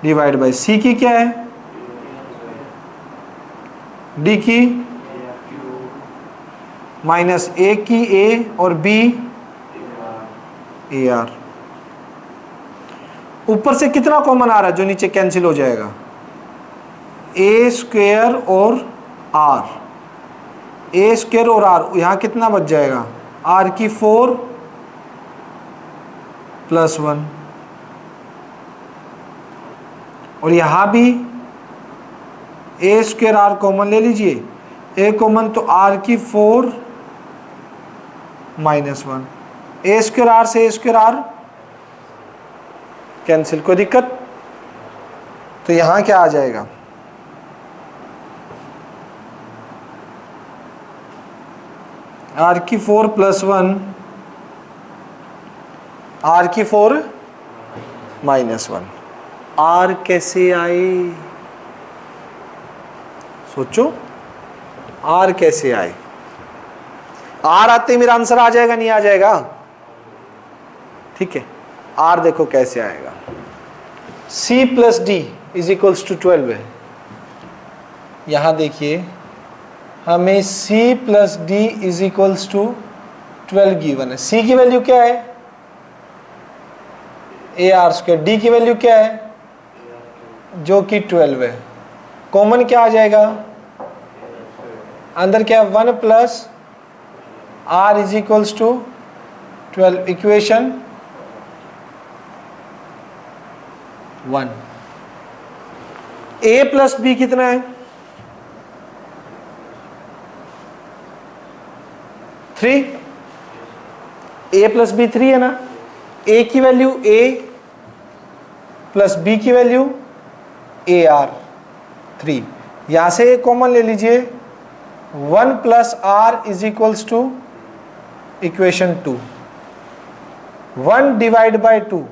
डिवाइड बाय सी की क्या है? डी की माइनस ए की ए और बी ए आर। ऊपर से कितना कॉमन आ रहा है जो नीचे कैंसिल हो जाएगा? ए स्क्वेयर और आर, ए स्क्वेयर और आर, यहां कितना बच जाएगा? आर की 4 + 1, और यहां भी ए स्क्वेयर आर कॉमन ले लीजिए, ए कॉमन तो आर की 4 - 1, ए स्क्वेयर आर से ए स्क्वेयर आर कैंसिल। कोई दिक्कत? तो यहां क्या आ जाएगा? आर की 4 + 1, आर की 4 - 1। आर कैसे आए? सोचो, आर कैसे आए? आर आते ही मेरा आंसर आ जाएगा, नहीं आ जाएगा? ठीक है, आर देखो कैसे आएगा। C + D = 12 है। यहां देखिए हमें C + D = 12 गिवन है। C की वैल्यू क्या है? AR²। D की वैल्यू क्या है? जो कि 12 है। कॉमन क्या आ जाएगा? अंदर क्या है? 1 + R = 12। इक्वेशन 1। A + B कितना है? 3। A + B 3 है ना। A की वैल्यू A + B की वैल्यू AR 3। यहां से कॉमन ले लीजिए। 1 + R = इक्वेशन 2। 1 / 2,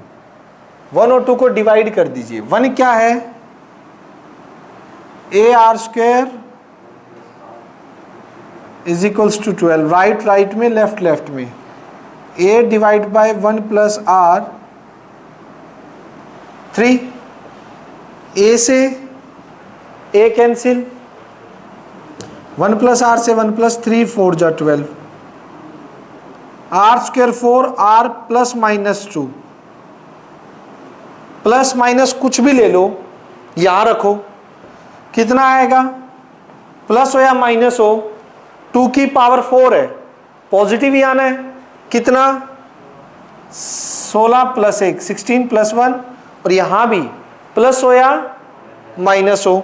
1 और 2 को डिवाइड कर दीजिए। 1 क्या है? AR² = 12। राइट में, लेफ्ट में। A / 1 + R 3। A से A कैंसिल, 1 + R से 1 + 3 4 × 12। R² 4, R ± 2, प्लस माइनस कुछ भी ले लो, यहां रखो, कितना आएगा? प्लस हो या माइनस हो, 2 की पावर 4 है, पॉजिटिव ही आना है। कितना? 16 + 1 16 + 1, और यहां भी प्लस हो या माइनस हो,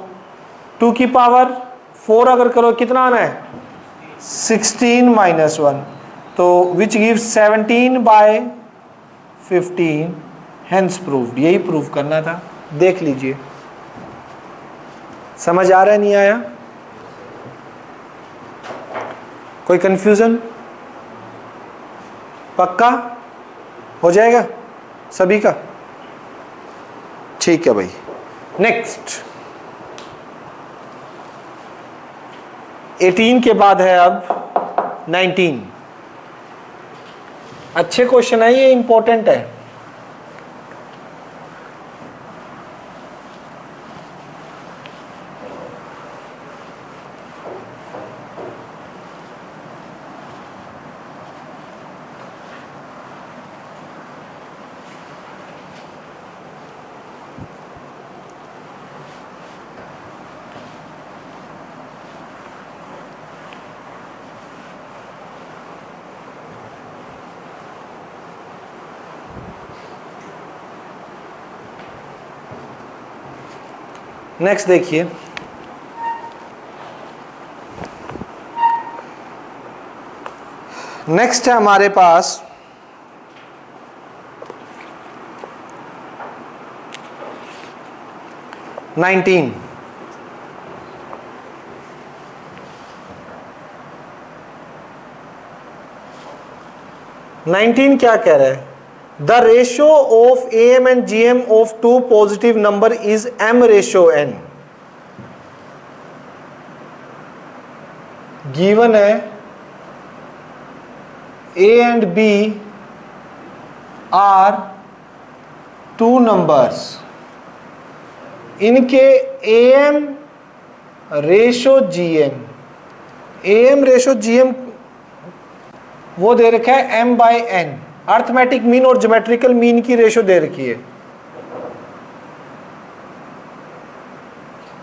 2 की पावर 4 अगर करो कितना आना है? 16 - 1, तो विच गिव्स 17/15, हेंस प्रूव्ड। यही प्रूव करना था। देख लीजिए, समझ आ रहा है नहीं आया? कोई कंफ्यूजन? पक्का हो जाएगा सभी का? ठीक है भाई। नेक्स्ट 18 के बाद है अब 19। अच्छे क्वेश्चन है, ये इंपॉर्टेंट है। नेक्स्ट देखिए, नेक्स्ट है हमारे पास नाइनटीन। 19 क्या कह रहा है? The ratio of AM and GM of two positive number is M ratio N। Given है A and B are two numbers, इनके AM ratio GM, AM ratio GM वो दे रखा है M/N, अर्थमेटिक मीन और ज्योमेट्रिकल मीन की ratio दे रखी है।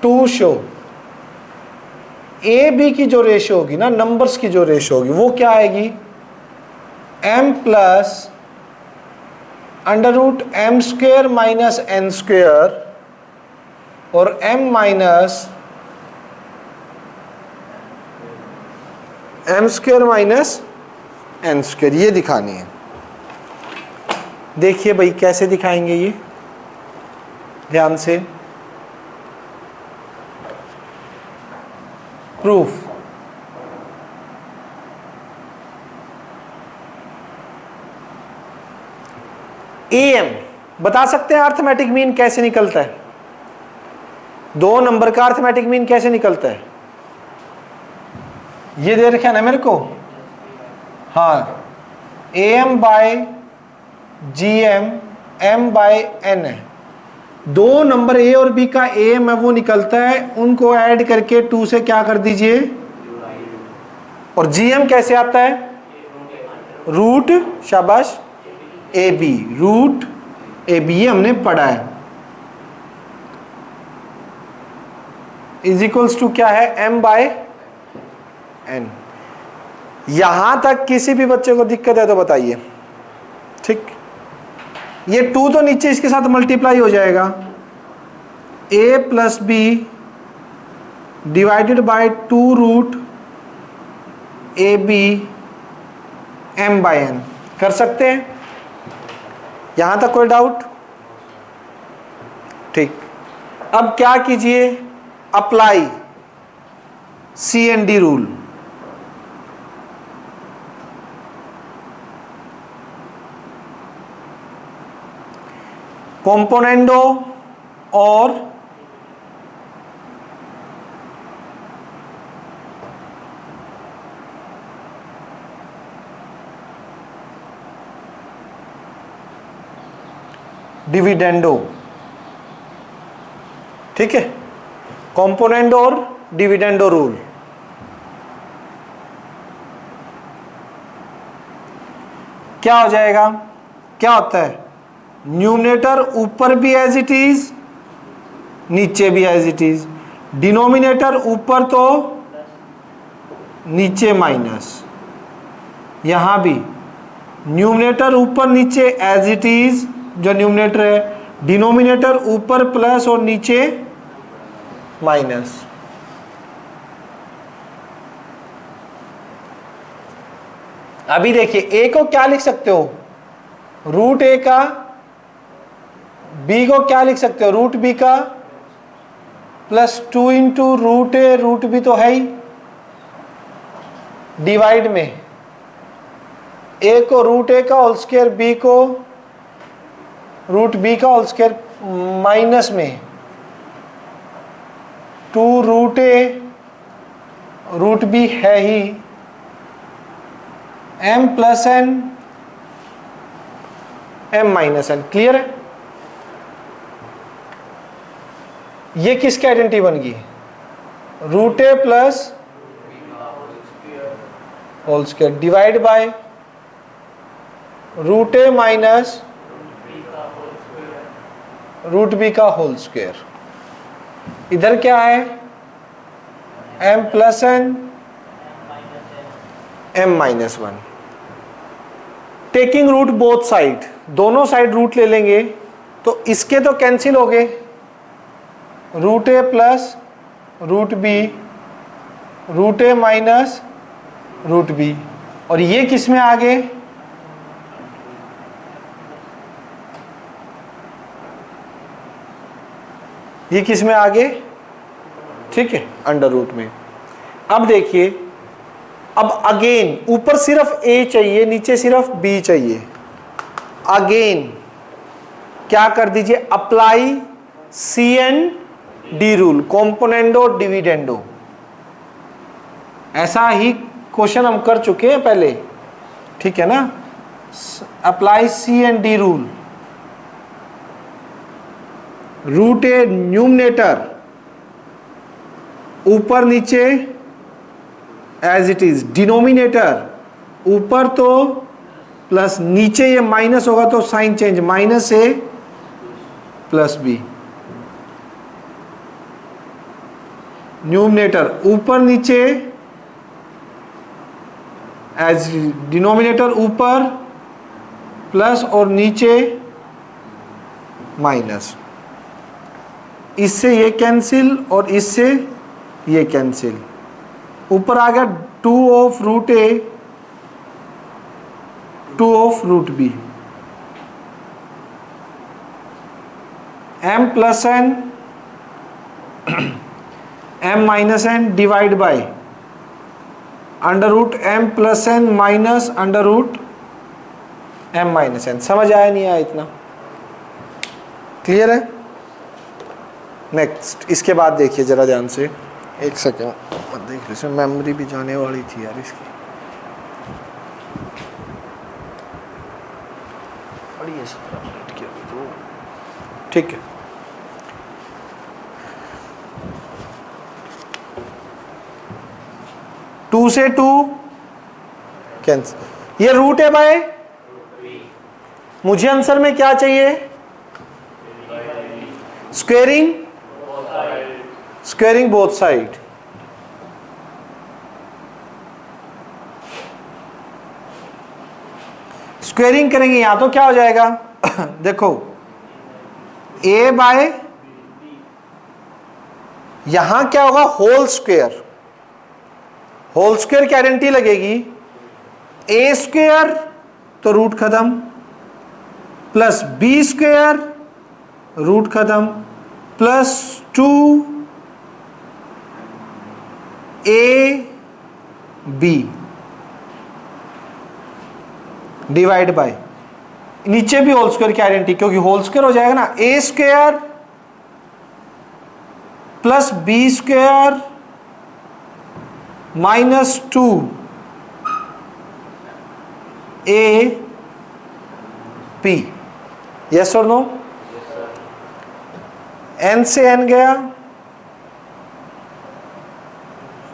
टू शो ए बी की जो रेशो होगी ना, नंबर्स की जो रेशो होगी वो क्या आएगी? M plus √M² minus N² और M minus M² minus N², ये दिखानी है। देखिए भाई कैसे दिखाएंगे ये, ध्यान से। प्रूफ, AM बता सकते हैं अर्थमेटिक मीन कैसे निकलता है? दो नंबर का अर्थमेटिक मीन कैसे निकलता है? ये दे रखा है ना मेरे को, हाँ, AM/GM M/N है। दो नंबर A और B का AM है वो निकलता है, उनको ऐड करके 2 से क्या कर दीजिए, और GM कैसे आता है? रूट, शाबाश, AB, रूट AB, ये हमने पढ़ा है। इज इक्वल्स टू क्या है? M/N। यहां तक किसी भी बच्चे को दिक्कत है तो बताइए, ठीक। ये 2 तो नीचे इसके साथ मल्टीप्लाई हो जाएगा, A plus B divided by 2 root AB M/N। कर सकते हैं? यहां तक कोई डाउट? ठीक। अब क्या कीजिए, अप्लाई CND रूल। कंपोनेंडो और डिविडेंडो, ठीक है, कंपोनेंडो और डिविडेंडो रूल। क्या हो जाएगा? क्या होता है? न्यूमरेटर ऊपर भी एज इट इज, नीचे भी एज इट इज, डिनोमिनेटर ऊपर तो नीचे माइनस, यहां भी न्यूमरेटर ऊपर नीचे एज इट इज जो न्यूमरेटर है, डिनोमिनेटर ऊपर प्लस और नीचे माइनस। अभी देखिए ए को क्या लिख सकते हो? रूट ए का, बी को क्या लिख सकते हो? रूट बी का plus 2 into root A, root B तो है ही, डिवाइड में ए को रूट ए का होल स्क्वायर, बी को रूट बी का होल स्क्वायर, माइनस में 2 रूट ए रूट बी है ही, m plus n m minus n। Clear है? ये किसकी आइडेंटिटी बन गई? Root A plus whole square divide by root A minus root B का होल स्क्वायर। इधर क्या है? m plus n m minus 1। Taking root both side, दोनों साइड रूट ले लेंगे तो इसके तो कैंसिल हो गए, root A plus root B, root A minus root B, और ये किस में आ गए, ये किस में आ गए, ठीक है, अंडर रूट में। अब देखिए, अब अगेन ऊपर सिर्फ ए चाहिए, नीचे सिर्फ बी चाहिए। अगेन क्या कर दीजिए, apply C and D rule, componendo dividendo. ऐसा ही क्वेश्चन हम कर चुके हैं पहले, ठीक है ना। Apply C and D rule, root A numerator ऊपर नीचे एज इट इज, डिनोमिनेटर ऊपर तो प्लस, नीचे ये माइनस होगा तो साइन चेंज, माइनस ए प्लस बी। न्यूमरेटर ऊपर नीचे एज डिनोमिनेटर ऊपर प्लस और नीचे माइनस, इससे ये कैंसिल और इससे ये कैंसिल। ऊपर आ गया 2 of root A 2 of root B, m plus N m minus N divide by under root m plus N minus under root m minus N. समझ आया नहीं आया इतना, क्लियर है। नेक्स्ट, इसके बाद देखिए जरा ध्यान से, एक सेकेंड मत देख, इसमें मेमोरी भी जाने वाली थी यार इसकी, पढ़िए 17 मिनट की अभी तो, ठीक है। टू से 2 कैंसिल, ये रूट है भाई, मुझे आंसर में क्या चाहिए, squaring, squaring both side. Squaring करेंगे यहां तो क्या हो जाएगा देखो, a बाय, यहां क्या होगा, होल स्क्वेयर, होल स्क्वेयर की आइडेंटिटी लगेगी, a स्क्वेयर तो रूट खत्म, प्लस b स्क्वेयर रूट खत्म, plus 2 A B divide by, नीचे भी होल स्क्वायर की आइडेंटिटी, क्योंकि होल स्क्वायर हो जाएगा ना, A square plus B square minus 2 A P. Yes और नो, एन से एन गया,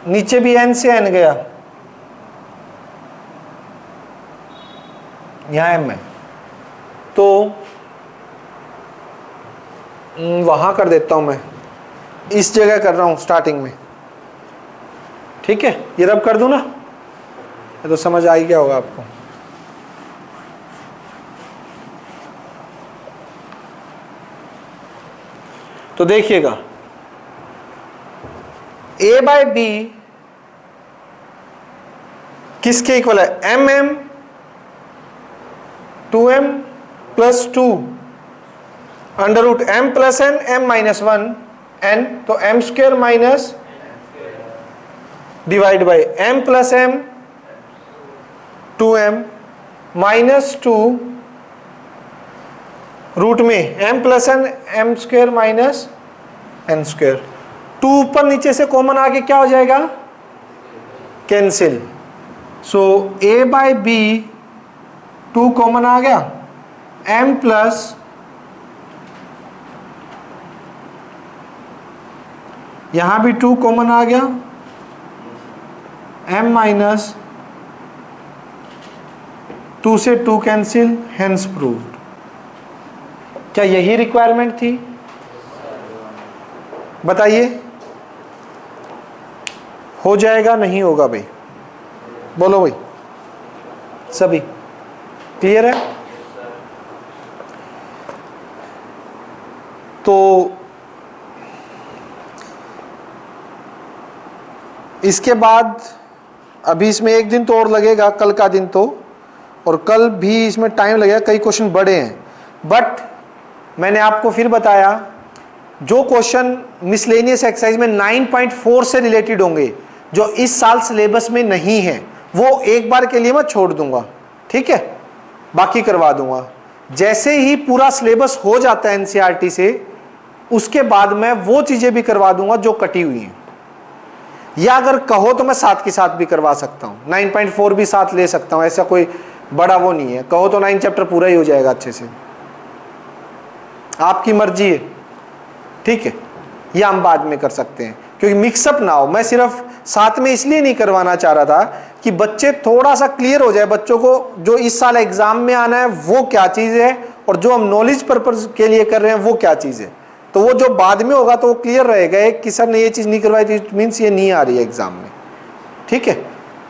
नीचे भी एन से एन गया, यहां एम है, तो वहां कर देता हूं मैं, इस जगह कर रहा हूं स्टार्टिंग में, ठीक है। ये रब कर दूं ना, ये तो समझ आ ही गया होगा आपको। तो देखिएगा, a बाय बी किसके इक्वल है, M M 2m plus 2 under root m plus N m minus 1 n, तो m square minus divide by m plus m 2m minus 2 root में m plus N m square minus n square. 2 ऊपर नीचे से common आके क्या हो जाएगा, cancel. So a by B 2 common आ गया, m प्लस यहां भी 2 कॉमन आ गया, m माइनस 2 से 2 कैंसिल, हेंस प्रूव्ड। क्या यही रिक्वायरमेंट थी, बताइए, हो जाएगा नहीं होगा भाई, बोलो भाई, सभी क्लियर है। तो इसके बाद अभी इसमें एक दिन तो और लगेगा, कल का दिन तो, और कल भी इसमें टाइम लगेगा, कई क्वेश्चन बड़े हैं। बट मैंने आपको फिर बताया जो क्वेश्चन मिसलेनियस एक्सरसाइज में 9.4 से रिलेटेड होंगे, जो इस साल सिलेबस में नहीं है, वो एक बार के लिए मैं छोड़ दूंगा, ठीक है, बाकी करवा दूंगा। जैसे ही पूरा सिलेबस हो जाता है एनसीईआरटी से, उसके बाद मैं वो चीजें भी करवा दूंगा जो कटी हुई हैं, या अगर कहो तो मैं साथ के साथ भी करवा सकता हूं, 9.4 भी साथ ले सकता हूं, ऐसा कोई बड़ा वो नहीं है। कहो तो 9 चैप्टर पूरा ही हो जाएगा अच्छे से, आपकी मर्जी है, ठीक है, या हम बाद में कर सकते हैं, क्योंकि मिक्सअप ना हो। मैं सिर्फ साथ में इसलिए नहीं करवाना चाह रहा था कि बच्चे थोड़ा सा क्लियर हो जाए, बच्चों को जो इस साल एग्जाम में आना है वो क्या चीज है, और जो हम नॉलेज पर्पज के लिए कर रहे हैं वो क्या चीज है। तो वो जो बाद में होगा तो वो क्लियर रहेगा कि सर ने ये चीज नहीं करवाई थी, मीन्स ये नहीं आ रही है एग्जाम में, ठीक है।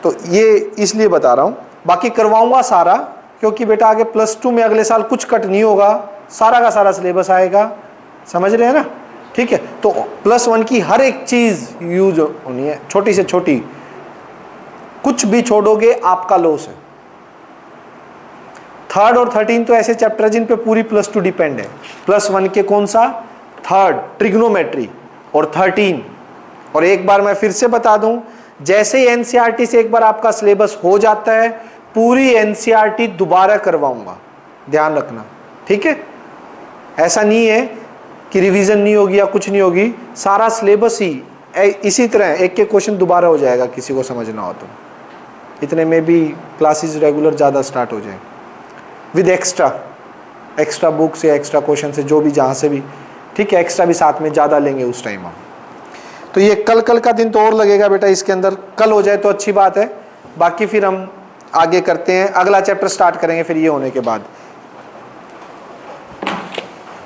तो ये इसलिए बता रहा हूं, बाकी करवाऊंगा सारा, क्योंकि बेटा आगे +2 में अगले साल कुछ कट नहीं होगा, सारा का सारा सिलेबस आएगा, समझ रहे हैं ना, ठीक है। तो +1 की हर एक चीज यूज होनी है, छोटी से छोटी, कुछ भी छोड़ोगे आपका लॉस है। 3rd और 13 तो ऐसे चैप्टर है जिन पे पूरी +2 डिपेंड है। +1 के कौन सा, 3rd ट्रिग्नोमेट्री और 13। और एक बार मैं फिर से बता दूं, जैसे ही एनसीईआरटी से एक बार आपका सिलेबस हो जाता है, पूरी एनसीईआरटी दोबारा करवाऊंगा, ध्यान रखना, ठीक है। ऐसा नहीं है कि रिवीजन नहीं होगी या कुछ नहीं होगी, सारा सिलेबस ही इसी तरह एक एक क्वेश्चन दोबारा हो जाएगा, किसी को समझना हो तो। इतने में भी क्लासेस रेगुलर ज़्यादा स्टार्ट हो जाए, विद एक्स्ट्रा बुक से, एक्स्ट्रा क्वेश्चन से, जो भी जहाँ से भी, ठीक है, एक्स्ट्रा भी साथ में ज़्यादा लेंगे उस टाइम हम। तो ये कल का दिन तो और लगेगा बेटा, इसके अंदर कल हो जाए तो अच्छी बात है, बाकी फिर हम आगे करते हैं, अगला चैप्टर स्टार्ट करेंगे फिर ये होने के बाद।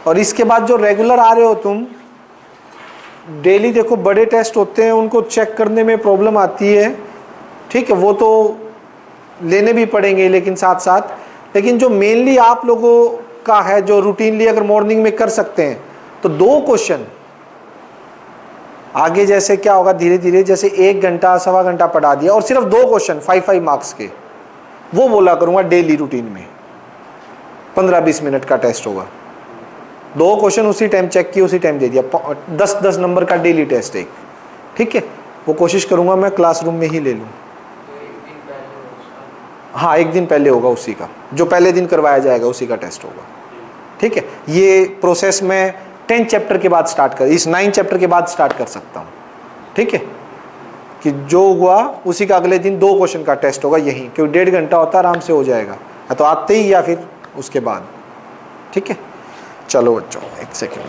और इसके बाद जो रेगुलर आ रहे हो तुम, डेली देखो बड़े टेस्ट होते हैं, उनको चेक करने में प्रॉब्लम आती है, ठीक है, वो तो लेने भी पड़ेंगे लेकिन साथ साथ, लेकिन जो मेनली आप लोगों का है, जो रूटीनली अगर मॉर्निंग में कर सकते हैं, तो 2 क्वेश्चन आगे जैसे क्या होगा धीरे धीरे, जैसे 1 घंटा सवा घंटा पढ़ा दिया और सिर्फ 2 क्वेश्चन 5 मार्क्स के, वो बोला करूंगा डेली रूटीन में, 15-20 मिनट का टेस्ट होगा, 2 क्वेश्चन उसी टाइम चेक किए, उसी टाइम दे दिया, 10-10 नंबर का डेली टेस्ट एक, ठीक है। वो कोशिश करूंगा मैं क्लासरूम में ही ले लूँ। हाँ, 1 दिन पहले होगा उसी का, जो पहले दिन करवाया जाएगा उसी का टेस्ट होगा, ठीक है। ये प्रोसेस में 10 चैप्टर के बाद स्टार्ट कर, इस 9 चैप्टर के बाद स्टार्ट कर सकता हूँ, ठीक है, कि जो हुआ उसी का अगले दिन 2 क्वेश्चन का टेस्ट होगा यहीं, क्योंकि 1.5 घंटा होता है, आराम से हो जाएगा, तो आते ही या फिर उसके बाद, ठीक है। चलो बच्चों, 1 सेकेंड।